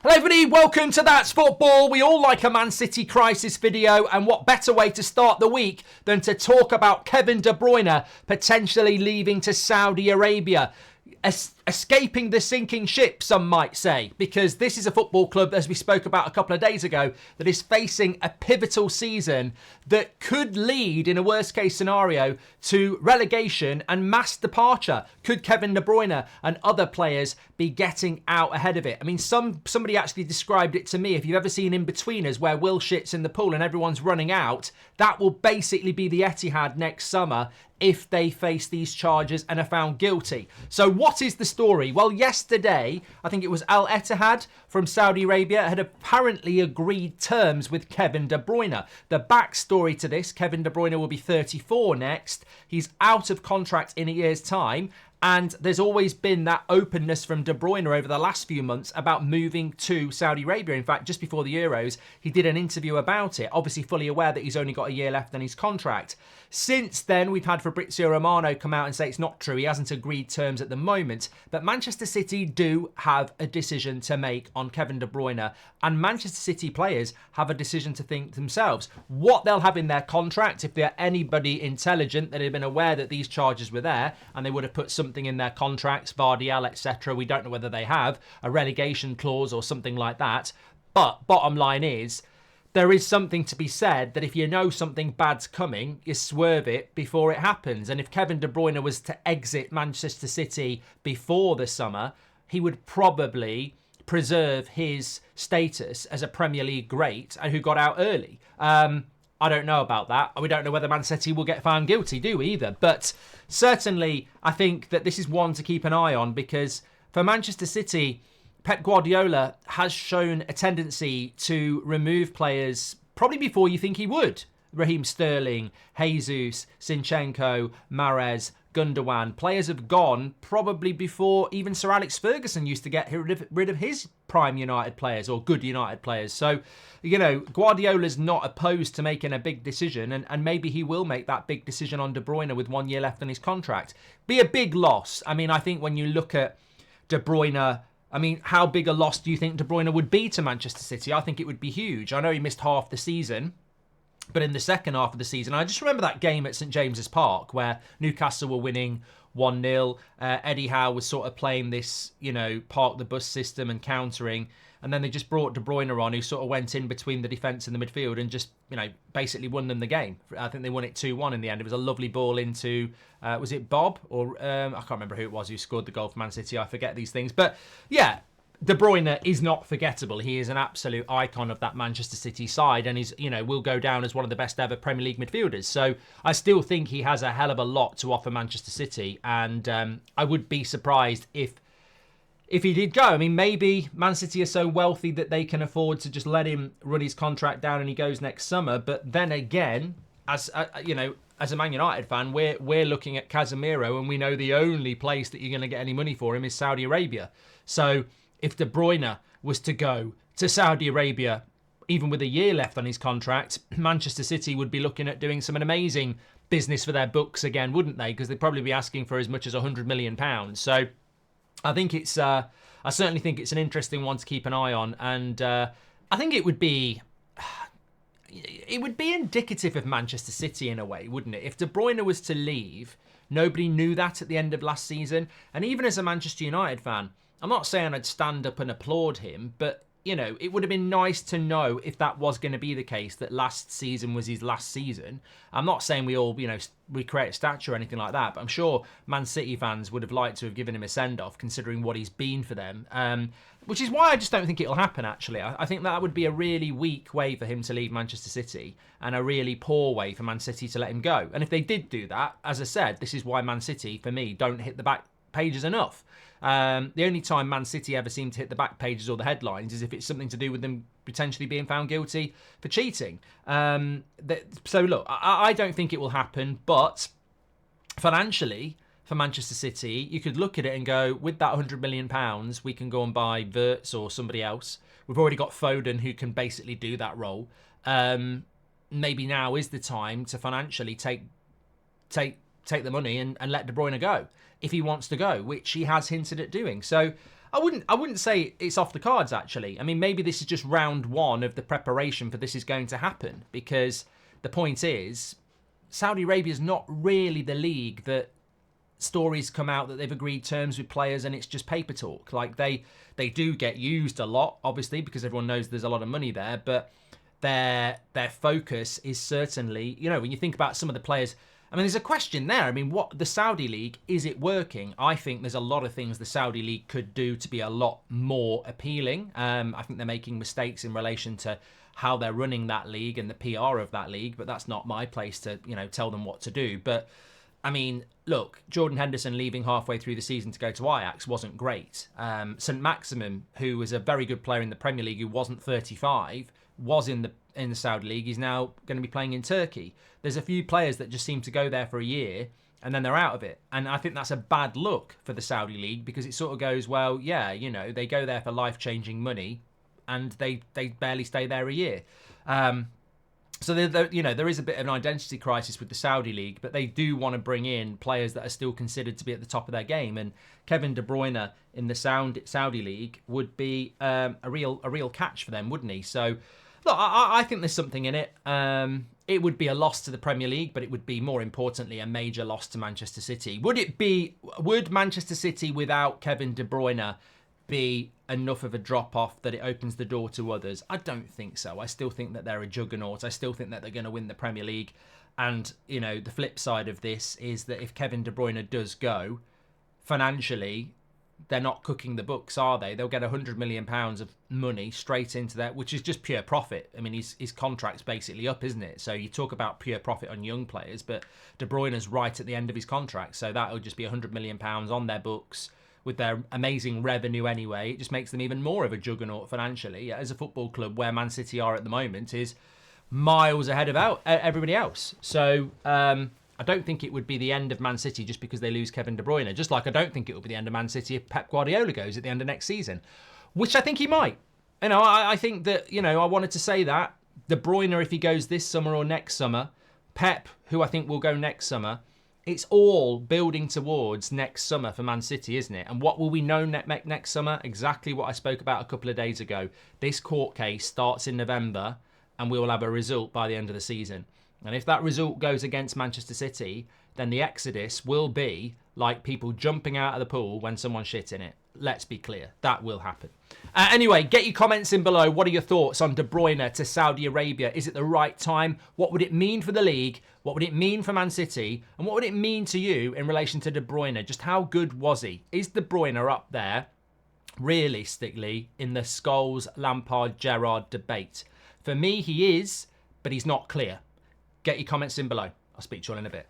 Hello everybody, welcome to That's Football. We all like a Man City crisis video, and what better way to start the week than to talk about Kevin De Bruyne potentially leaving to Saudi Arabia. Escaping the sinking ship, some might say, because this is a football club, as we spoke about a couple of days ago, that is facing a pivotal season that could lead, in a worst case scenario, to relegation and mass departure. Could Kevin De Bruyne and other players be getting out ahead of it? I mean, somebody actually described it to me. If you've ever seen In-Betweeners where Will shits in the pool and everyone's running out, that will basically be the Etihad next summer if they face these charges and are found guilty. So what is the story? Well, yesterday, I think it was Al Etihad from Saudi Arabia had apparently agreed terms with Kevin De Bruyne. The backstory to this, Kevin De Bruyne will be 34 next. He's out of contract in a year's time. And there's always been that openness from De Bruyne over the last few months about moving to Saudi Arabia. In fact, just before the Euros, he did an interview about it, obviously fully aware that he's only got a year left on his contract. Since then, we've had Fabrizio Romano come out and say it's not true. He hasn't agreed terms at the moment. But Manchester City do have a decision to make on Kevin De Bruyne. And Manchester City players have a decision to think themselves. What they'll have in their contract, if they're anybody intelligent that had been aware that these charges were there, and they would have put something in their contracts, Vardial, etc. We don't know whether they have a relegation clause or something like that. But bottom line is, there is something to be said that if you know something bad's coming, you swerve it before it happens. And if Kevin De Bruyne was to exit Manchester City before the summer, he would probably preserve his status as a Premier League great and who got out early. I don't know about that. We don't know whether Man City will get found guilty, do we either? But certainly, I think that this is one to keep an eye on, because for Manchester City, Pep Guardiola has shown a tendency to remove players probably before you think he would. Raheem Sterling, Jesus, Zinchenko, Mahrez, Gundogan. Players have gone probably before even Sir Alex Ferguson used to get rid of his prime United players or good United players. So, you know, Guardiola's not opposed to making a big decision, and maybe he will make that big decision on De Bruyne with 1 year left on his contract. Be a big loss. I mean, I think when you look at De Bruyne, I mean, how big a loss do you think De Bruyne would be to Manchester City? I think it would be huge. I know he missed half the season, but in the second half of the season, I just remember that game at St James's Park where Newcastle were winning 1-0. Eddie Howe was sort of playing this, you know, park the bus system and countering. And then they just brought De Bruyne on, who sort of went in between the defence and the midfield and just, you know, basically won them the game. I think they won it 2-1 in the end. It was a lovely ball into, was it Bob? Or I can't remember who it was who scored the goal for Man City. I forget these things. But yeah, De Bruyne is not forgettable. He is an absolute icon of that Manchester City side, and he's, you know, will go down as one of the best ever Premier League midfielders. So I still think he has a hell of a lot to offer Manchester City, and I would be surprised if he did go. I mean, maybe Man City are so wealthy that they can afford to just let him run his contract down and he goes next summer. But then again, as you know, as a Man United fan, we're looking at Casemiro, and we know the only place that you're going to get any money for him is Saudi Arabia. So if De Bruyne was to go to Saudi Arabia, even with a year left on his contract, Manchester City would be looking at doing some amazing business for their books again, wouldn't they? Because they'd probably be asking for as much as £100 million. So I think it's, I certainly think it's an interesting one to keep an eye on. And I think it would be indicative of Manchester City in a way, wouldn't it? If De Bruyne was to leave, nobody knew that at the end of last season. And even as a Manchester United fan, I'm not saying I'd stand up and applaud him, but, you know, it would have been nice to know if that was going to be the case, that last season was his last season. I'm not saying we all, you know, recreate a statue or anything like that, but I'm sure Man City fans would have liked to have given him a send-off, considering what he's been for them. Which is why I just don't think it'll happen, actually. I think that would be a really weak way for him to leave Manchester City, and a really poor way for Man City to let him go. And if they did do that, as I said, this is why Man City, for me, don't hit the back pages enough. The only time Man City ever seem to hit the back pages or the headlines is if it's something to do with them potentially being found guilty for cheating. So look, I don't think it will happen, but financially for Manchester City, you could look at it and go, with that £100 million, we can go and buy Wirtz or somebody else. We've already got Foden who can basically do that role. Maybe now is the time to financially take the money and let De Bruyne go if he wants to go, which he has hinted at doing. So I wouldn't say it's off the cards, actually. I mean, maybe this is just round one of the preparation for this is going to happen, because the point is, Saudi Arabia is not really the league that stories come out that they've agreed terms with players and it's just paper talk. Like, they do get used a lot, obviously, because everyone knows there's a lot of money there, but their focus is certainly, you know, when you think about some of the players, I mean, there's a question there. I mean, what the Saudi League, is it working? I think there's a lot of things the Saudi League could do to be a lot more appealing. I think they're making mistakes in relation to how they're running that league and the PR of that league, but that's not my place to, you know, tell them what to do. But I mean, look, Jordan Henderson leaving halfway through the season to go to Ajax wasn't great. St. Maximin, who was a very good player in the Premier League, who wasn't 35, was in the Saudi League. He's now going to be playing in Turkey. There's a few players that just seem to go there for a year and then they're out of it. And I think that's a bad look for the Saudi League, because it sort of goes, well, yeah, you know, they go there for life-changing money and they barely stay there a year. So, you know, there is a bit of an identity crisis with the Saudi League, but they do want to bring in players that are still considered to be at the top of their game. And Kevin De Bruyne in the Saudi League would be a real catch for them, wouldn't he? So, look, I think there's something in it. It would be a loss to the Premier League, but it would be, more importantly, a major loss to Manchester City. Would Manchester City without Kevin De Bruyne be enough of a drop-off that it opens the door to others? I don't think so. I still think that they're a juggernaut. I still think that they're going to win the Premier League. And, you know, the flip side of this is that if Kevin De Bruyne does go, financially, they're not cooking the books, are they? They'll get £100 million of money straight into that, which is just pure profit. I mean, his contract's basically up, isn't it? So you talk about pure profit on young players, but De Bruyne's right at the end of his contract. So that'll just be £100 million on their books. With their amazing revenue anyway, it just makes them even more of a juggernaut financially. As a football club, where Man City are at the moment is miles ahead of everybody else. So I don't think it would be the end of Man City just because they lose Kevin De Bruyne. Just like I don't think it will be the end of Man City if Pep Guardiola goes at the end of next season, which I think he might. You know, I think that, you know, I wanted to say that De Bruyne, if he goes this summer or next summer, Pep, who I think will go next summer. It's all building towards next summer for Man City, isn't it? And what will we know next summer? Exactly what I spoke about a couple of days ago. This court case starts in November and we will have a result by the end of the season. And if that result goes against Manchester City, then the exodus will be like people jumping out of the pool when someone's shit in it. Let's be clear. That will happen. Anyway, get your comments in below. What are your thoughts on De Bruyne to Saudi Arabia? Is it the right time? What would it mean for the league? What would it mean for Man City? And what would it mean to you in relation to De Bruyne? Just how good was he? Is De Bruyne up there, realistically, in the Scholes, Lampard, Gerrard debate? For me, he is, but he's not clear. Get your comments in below. I'll speak to you all in a bit.